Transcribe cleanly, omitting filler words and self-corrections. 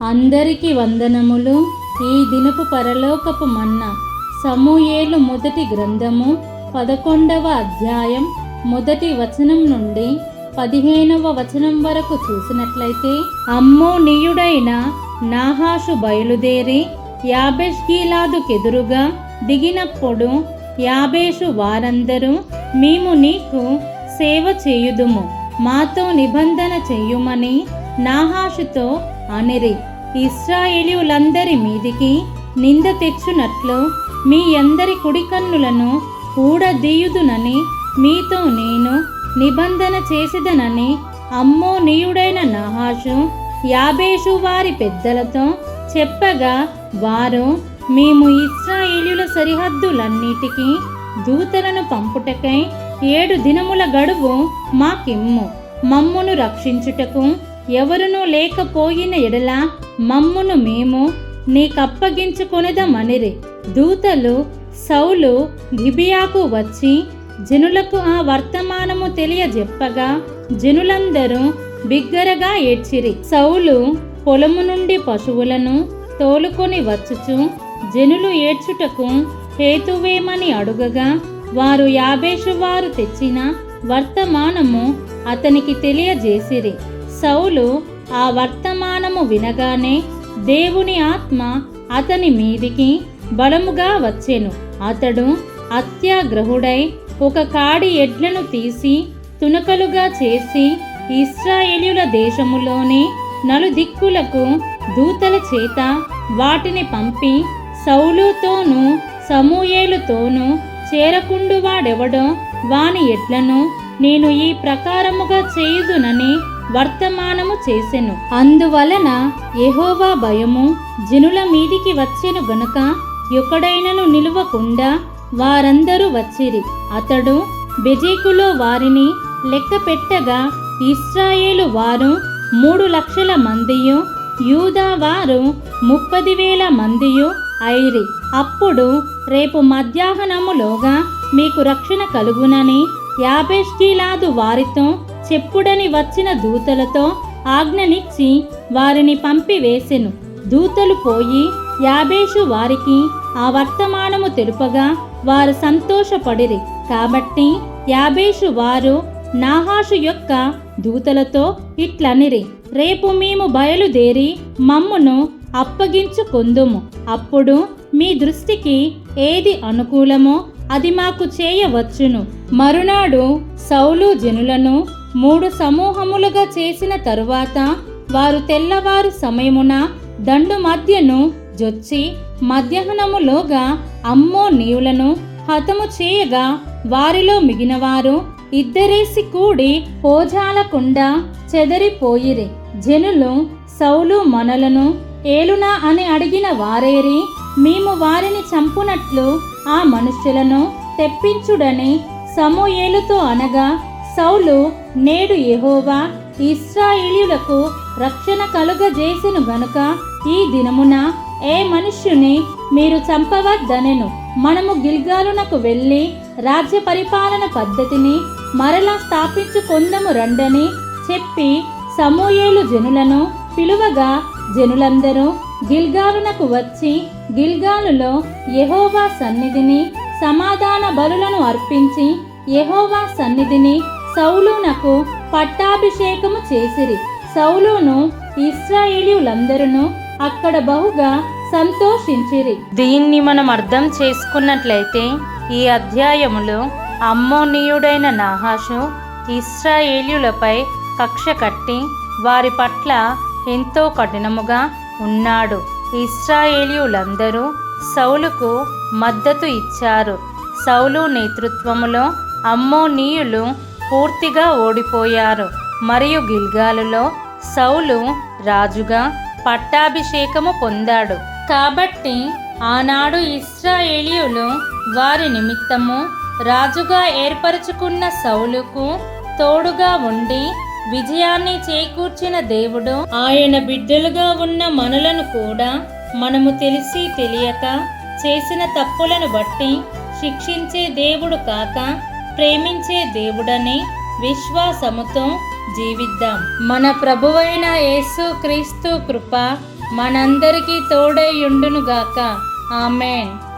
అందరికీ వందనములు. ఈ దినపు పరలోకపు మన్నా సమూయేలు మొదటి గ్రంథము 11వ అధ్యాయం మొదటి వచనం నుండి 15వ వచనం వరకు చూసినట్లయితే, అమ్మోనీయుడైన నాహాషు బయలుదేరి యాబేష్గిలాదుకెదురుగా దిగినప్పుడు యాబేషు వారందరూ, మేము నీకు సేవ చేయుదుము, మాతో నిబంధన చెయ్యుమని నాహాషుతో అనిరి. ఇశ్రాయేలీయులందరి మీదికి నింద తెచ్చునట్లు మీ అందరి కుడికన్నులను ఊడదీయుదునని మీతో నేను నిబంధన చేసిదనని అమ్మోనీయుడైన నాహాషు యాబేషు వారి పెద్దలతో చెప్పగా, వారు, మేము ఇశ్రాయేలీయుల సరిహద్దులన్నిటికీ దూతలను పంపుటకై 7 దినముల గడువు మాకిమ్ము, మమ్మును రక్షించుటకు ఎవరునూ లేకపోయిన ఎడల మమ్మును మేము నీకప్పగించుకొనెదమనిరి. దూతలు సౌలు గిబియాకు వచ్చి జనులకు ఆ వర్తమానము తెలియజెప్పగా, జనులందరూ బిగ్గరగా ఏడ్చిరి. సౌలు పొలము నుండి పశువులను తోలుకొని వచ్చుచు జనులు ఏడ్చుటకు హేతువేమని అడుగగా, వారు యాబేషు వారు తెచ్చిన వర్తమానము అతనికి తెలియజేసిరి. సౌలు ఆ వర్తమానము వినగానే దేవుని ఆత్మ అతని మీదికి బలముగా వచ్చెను. అతడు అత్యాగ్రహుడై ఒక కాడి ఎడ్లను తీసి తునకలుగా చేసి ఇశ్రాయేలీయుల దేశములోని నలుదిక్కులకు దూతల చేత వాటిని పంపి, సౌలుతోనూ సమూయేలుతోనూ చేరకుండువాడెవడో వాని ఎడ్లను నేను ఈ ప్రకారముగా చేయుదునని వర్తమానము చేసెను. అందువలన యెహోవా భయము జనుల మీదికి వచ్చెను గనుక యొక్కడైనను నిలువకుండా వారందరూ వచ్చిరి. అతడు బెజెకులో వారిని లెక్క పెట్టగా ఇశ్రాయేలు వారు 3,00,000 మందియు, యూదా వారు 30,000 మందియు ఐరి. అప్పుడు రేపు మధ్యాహ్నములోగా మీకు రక్షణ కలుగునని యాబేష్గిలాదు వారితో చెప్పుడని వచ్చిన దూతలతో ఆజ్ఞనిచ్చి వారిని పంపివేసెను. దూతలు పోయి యాబేషు వారికి ఆ వర్తమానము తెలుపగా వారు సంతోషపడిరి. కాబట్టి యాబేషు వారు నాహాషు యొక్క దూతలతో ఇట్లనిరి, రేపు మేము బయలుదేరి మమ్మును అప్పగించుకొందుము. అప్పుడు మీ దృష్టికి ఏది అనుకూలమో అది మాకు చేయవచ్చును. మరునాడు సౌలు జనులను 3 సమూహములుగా చేసిన తరువాత వారు తెల్లవారు సమయమున దండు మధ్యను జొచ్చి మధ్యాహ్నములోగా అమ్మోనీయులను హతము చేయగా, వారిలో మిగినవారు ఇద్దరేసి కూడి పోజాలకుండా చెదరిపోయిరి. జనులు సౌలు మనలను ఏలునా అని అడిగిన వారేరి, మేము వారిని చంపునట్లు ఆ మనుష్యులను తెప్పించుడని సమూయేలుతో అనగా, సౌలు, నేడు యెహోవా ఇశ్రాయేలీయులకు రక్షణ కలుగజేసెను గనుక ఈ దినమున ఏ మనుష్యుని మీరు చంపవద్దనెను. మనము గిల్గాలునకు వెళ్ళి రాజ్య పరిపాలన పద్ధతిని మరలా స్థాపించుకొందము రండని చెప్పి సమూయేలు జనులను పిలువగా, జనులందరూ గిల్గాలునకు వచ్చి గిల్గాలులో యెహోవా సన్నిధిని సమాధాన బలులను అర్పించి యెహోవా సన్నిధిని సౌలునకు పట్టాభిషేకము చేసిరి. సౌలును ఇశ్రాయేలీయులందరూ అక్కడ బహుగా సంతోషించిరి. దీన్ని మనం అర్థం చేసుకున్నట్లయితే, ఈ అధ్యాయములో అమ్మోనీయుడైన నాహాషు ఇశ్రాయేలీయులపై కక్ష కట్టి వారి పట్ల ఎంతో కఠినముగా ఉన్నాడు. ఇశ్రాయేలీయులందరూ సౌలుకు మద్దతు ఇచ్చారు. సౌలు నేతృత్వములో అమ్మోనీయులు పూర్తిగా ఓడిపోయారు మరియు గిల్గాలులో సౌలు రాజుగా పట్టాభిషేకము పొందాడు. కాబట్టి ఆనాడు ఇశ్రాయేలీయులు వారి నిమిత్తము రాజుగా ఏర్పరచుకున్న సౌలుకు తోడుగా ఉండి విజయాన్ని చేకూర్చిన దేవుడు, ఆయన బిడ్డలుగా ఉన్న మనలను కూడా మనము తెలిసి తెలియక చేసిన తప్పులను బట్టి శిక్షించే దేవుడు కాక ప్రేమించే దేవుడని విశ్వాసముతో జీవిద్దాం. మన ప్రభువైన యేసు క్రీస్తు కృప, మనందరికీ తోడై యుండునుగాక. ఆమేన్.